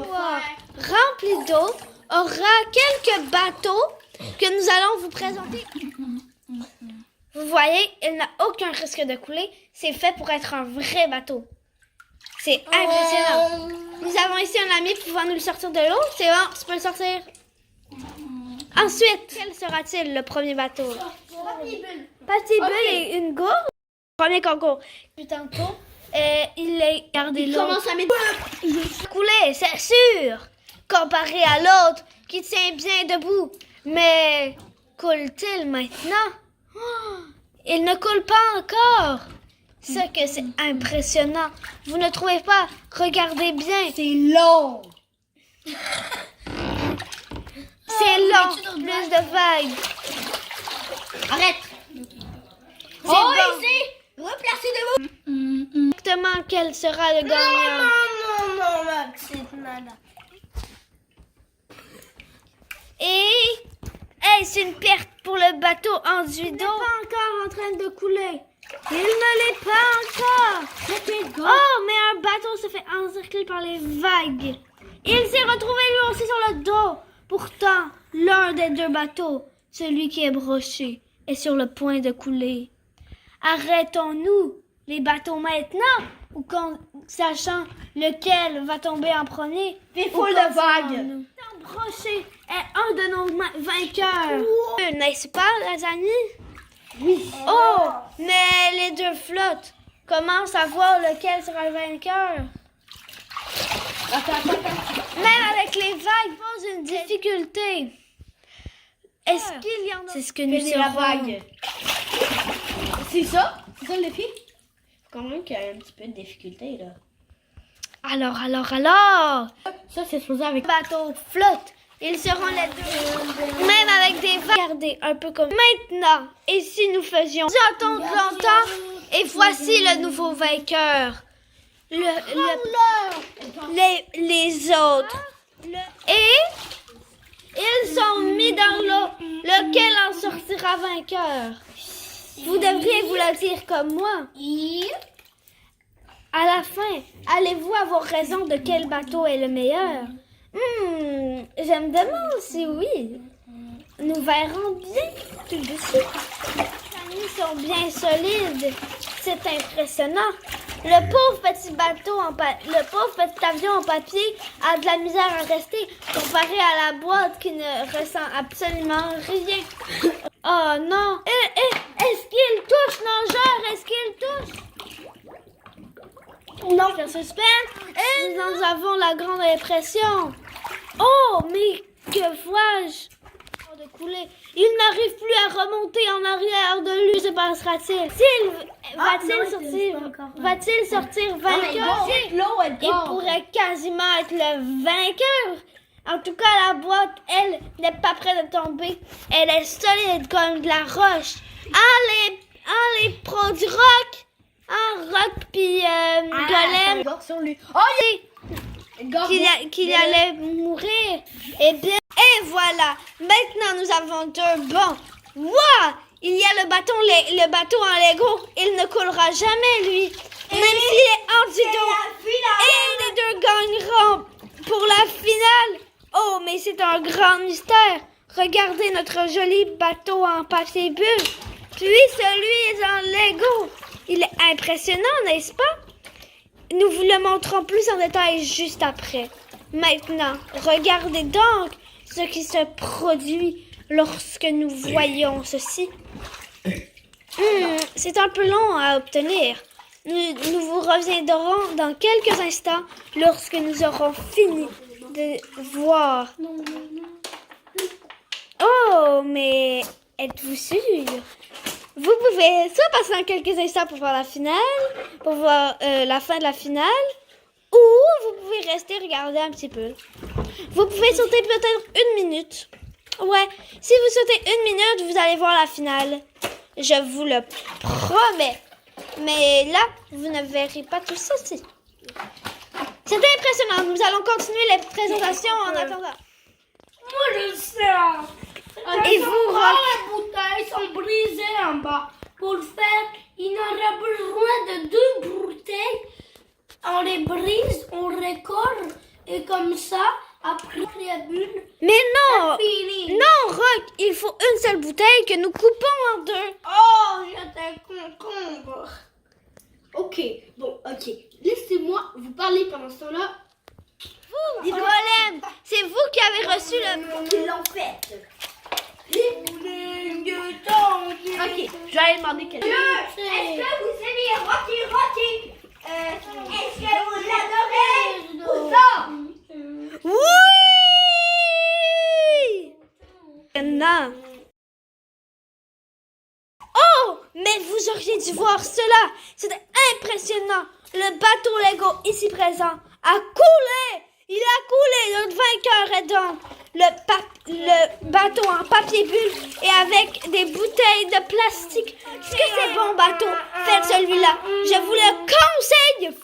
rempli d'eau aura quelques bateaux que nous allons vous présenter. Vous voyez, il n'a aucun risque de couler. C'est fait pour être un vrai bateau. C'est impressionnant. Nous avons ici un ami pouvant nous le sortir de l'eau. C'est bon, tu peux le sortir. Ensuite, quel sera-t-il, le premier bateau? Papier bulle et une gourde. Premier concours. Puis tantôt, il est gardé l'eau. Commence à mettre... Couler, c'est sûr. Comparé à l'autre qui tient bien debout. Mais coule-t-il maintenant? Oh, il ne coule pas encore. Ce que c'est impressionnant. Vous ne trouvez pas? Regardez bien. C'est long. C'est long. Plus de vagues. Arrête. C'est bon. Ici. Replacez debout. Exactement quel sera le gagnant. Non, Maxime, nada. Et est-ce une perte pour le bateau enduit d'eau? Il n'est pas encore en train de couler. Il ne l'est pas encore. Oh, mais un bateau se fait encercler par les vagues. Il s'est retrouvé lui aussi sur le dos. Pourtant, l'un des deux bateaux, celui qui est broché, est sur le point de couler. Arrêtons-nous les bateaux maintenant ou sachant lequel va tomber en premier? Des foules de vagues. Broché est un de nos vainqueurs. N'est-ce pas, les amis? Oui. Oh, mais les deux flottes commencent à voir lequel sera le vainqueur. Attends. Même avec les vagues, pose une difficulté. Est-ce qu'il y en a? C'est ce que nous C'est la saurons. vague. C'est ça? C'est ça le défi? Quand même qu'il y a un petit peu de difficulté, là. Alors. Ça, c'est supposé avec... Le bateau flotte. Ils seront les deux. Même avec des vagues. Regardez, un peu comme maintenant. Et si nous faisions attendre longtemps? Et voici le nouveau vainqueur. Les autres. Et ils sont mis dans l'eau. Lequel en sortira vainqueur? Vous devriez vous le dire comme moi. À la fin, allez-vous avoir raison de quel bateau est le meilleur? Je me demande si oui. Nous verrons bien tout de suite. Les amis sont bien solides. C'est impressionnant. Le pauvre petit le pauvre petit avion en papier a de la misère à rester comparé à la boîte qui ne ressent absolument rien. Oh non! Est-ce qu'il touche, nageur? Est-ce qu'il touche? Non. C'est suspense. Nous avons la grande impression. Oh, mais que vois-je? De couler. Il n'arrive plus à remonter en arrière de lui. Que se passera-t-il? Va-t-il sortir vainqueur? Il pourrait quasiment être le vainqueur. En tout cas, la boîte, elle, n'est pas prête de tomber. Elle est solide comme de la roche. Les pros du rock. Rock puis Golem. sur lui. Qu'il allait mourir. Et voilà. Maintenant, nous avons deux bons. Wow! Il y a le bateau en Lego. Il ne coulera jamais, lui. Même s'il est enduit d'eau. Et les deux gagneront pour la finale. Oh, mais c'est un grand mystère. Regardez notre joli bateau en papier bulle. Puis celui en Lego. Il est impressionnant, n'est-ce pas? Nous vous le montrons plus en détail juste après. Maintenant, regardez donc ce qui se produit lorsque nous voyons ceci. C'est un peu long à obtenir. Nous vous reviendrons dans quelques instants lorsque nous aurons fini de voir. Oh, mais êtes-vous sûr? Vous pouvez soit passer dans quelques instants pour voir la finale, pour voir la fin de la finale, ou vous pouvez rester regarder un petit peu. Vous pouvez sauter peut-être 1 minute. Ouais, si vous sautez 1 minute, vous allez voir la finale. Je vous le promets. Mais là, vous ne verrez pas tout ceci. C'était impressionnant. Nous allons continuer les présentations en attendant. Moi, je sais. Et vous, les bouteilles sont brisées en bas. Pour le faire, il aura besoin de 2 bouteilles. On les brise, on récolte Et comme ça, après la bulle, Mais non! fini. Non, Rock, il faut une seule bouteille que nous coupons en deux. Oh, j'étais concombre. Ok, bon, ok. Laissez-moi vous parler pendant ce temps-là. Dis Golem, c'est vous qui avez reçu le... Ils l'ont fait. Ok, je vais aller demander quelque chose. Est-ce que vous aimez Rocky? Est-ce que vous l'adorez ou non? Oui! Non. Oh, mais vous auriez dû voir cela. C'était impressionnant. Le bateau Lego ici présent a coulé. Il a coulé. Notre vainqueur est donc le bateau en papier bulle et avec des bouteilles de plastique. Est-ce que c'est bon bateau? Faites celui-là. Je vous le conseille.